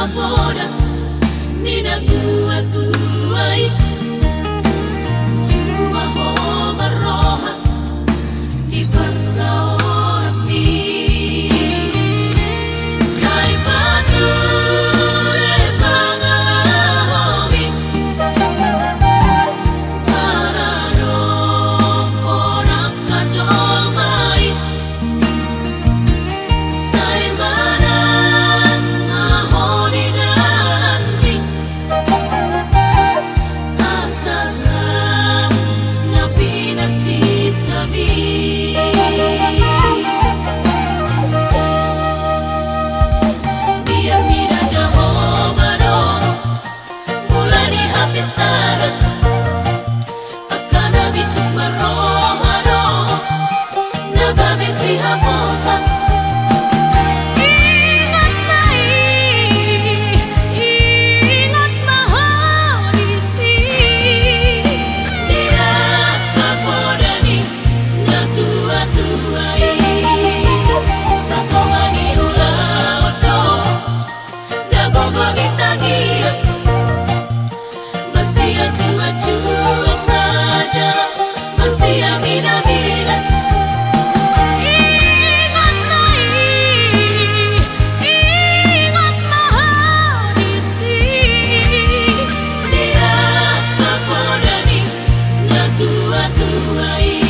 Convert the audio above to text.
kapoda nina tua-tuai cuma ho maroha di bangsa orang mi sai bature pangalahomi parado orang kacol mai sai badan mahoni danti asasa nabi nasib kami biar mina Jehovah dong mulai dihabis tangan akan habis sumber roh dong naga besi hapusan. Ingat mahorisi dia kapodani na tua-tuai satongani ulaoto dagogo gitangia bersia cuak-cuak aja bersia mina-mina. Ingat mahorisi dia kapodani na tua-tuai